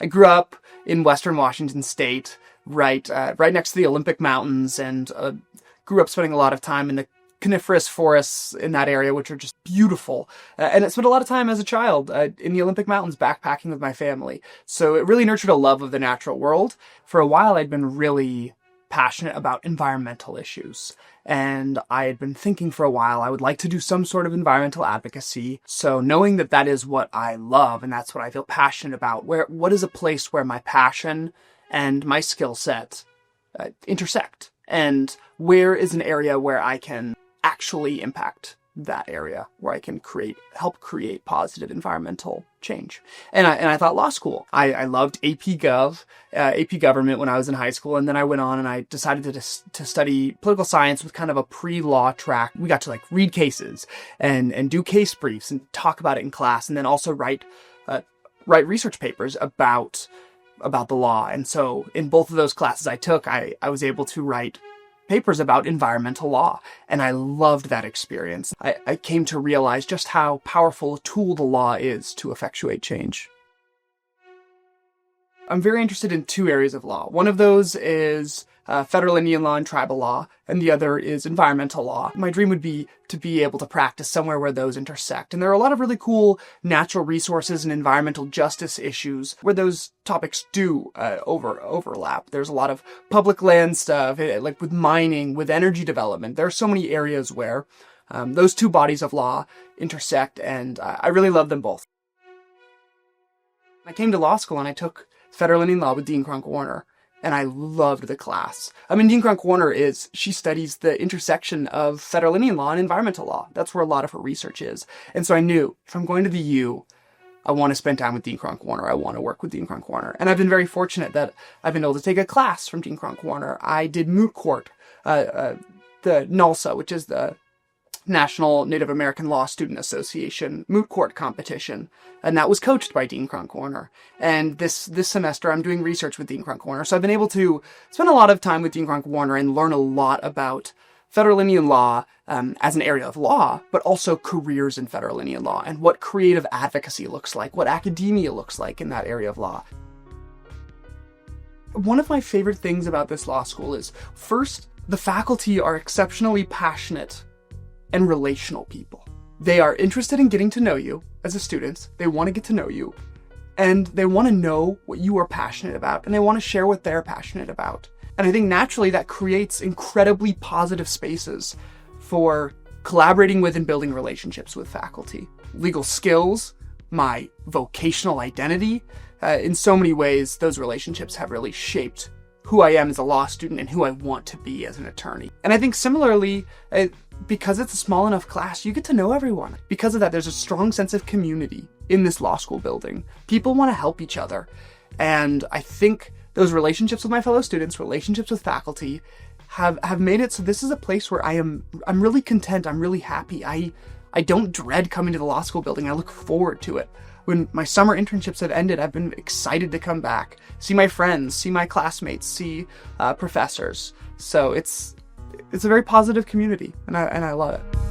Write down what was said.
I grew up in Western Washington State, right next to the Olympic Mountains, and grew up spending a lot of time in the coniferous forests in that area, which are just beautiful. And I spent a lot of time as a child in the Olympic Mountains backpacking with my family. So it really nurtured a love of the natural world. For a while, I'd been really passionate about environmental issues. And I had been thinking for a while I would like to do some sort of environmental advocacy. So knowing that that is what I love and that's what I feel passionate about, what is a place where my passion and my skill set intersect? And where is an area where I can actually impact that area, where I can help create positive environmental change? And I thought law school. I loved AP Government when I was in high school, and then I went on and I decided to study political science with kind of a pre-law track. We got to read cases and do case briefs and talk about it in class, and then also write research papers about the law. And so in both of those classes I took, I was able to write papers about environmental law, and I loved that experience. I came to realize just how powerful a tool the law is to effectuate change. I'm very interested in two areas of law. One of those is federal Indian law and tribal law, and the other is environmental law. My dream would be to be able to practice somewhere where those intersect. And there are a lot of really cool natural resources and environmental justice issues where those topics do overlap. There's a lot of public land stuff, like with mining, with energy development. There are so many areas where those two bodies of law intersect, and I really love them both. I came to law school and I took federal Indian law with Dean Cronk-Warner, and I loved the class. I mean, Dean Cronk-Warner she studies the intersection of federal Indian law and environmental law. That's where a lot of her research is. And so I knew, if I'm going to the U, I want to spend time with Dean Cronk-Warner. I want to work with Dean Cronk-Warner. And I've been very fortunate that I've been able to take a class from Dean Cronk-Warner. I did moot court, the NALSA, which is the National Native American Law Student Association moot court competition, and that was coached by Dean Cronk-Warner. And this semester I'm doing research with Dean Cronk-Warner, so I've been able to spend a lot of time with Dean Cronk-Warner and learn a lot about federal Indian law as an area of law, but also careers in federal Indian law and what creative advocacy looks like, what academia looks like in that area of law. One of my favorite things about this law school is, first, the faculty are exceptionally passionate and relational people. They are interested in getting to know you as a student. They want to get to know you, and they want to know what you are passionate about, and they want to share what they're passionate about. And I think naturally that creates incredibly positive spaces for collaborating with and building relationships with faculty. Legal skills, my vocational identity, in so many ways, those relationships have really shaped who I am as a law student and who I want to be as an attorney. And I think similarly, because it's a small enough class, you get to know everyone. Because of that, there's a strong sense of community in this law school building. People want to help each other. And I think those relationships with my fellow students, relationships with faculty, have made it so this is a place where I'm really content, I'm really happy. I don't dread coming to the law school building. I look forward to it. When my summer internships have ended, I've been excited to come back, see my friends, see my classmates, see professors. So it's a very positive community, and I love it.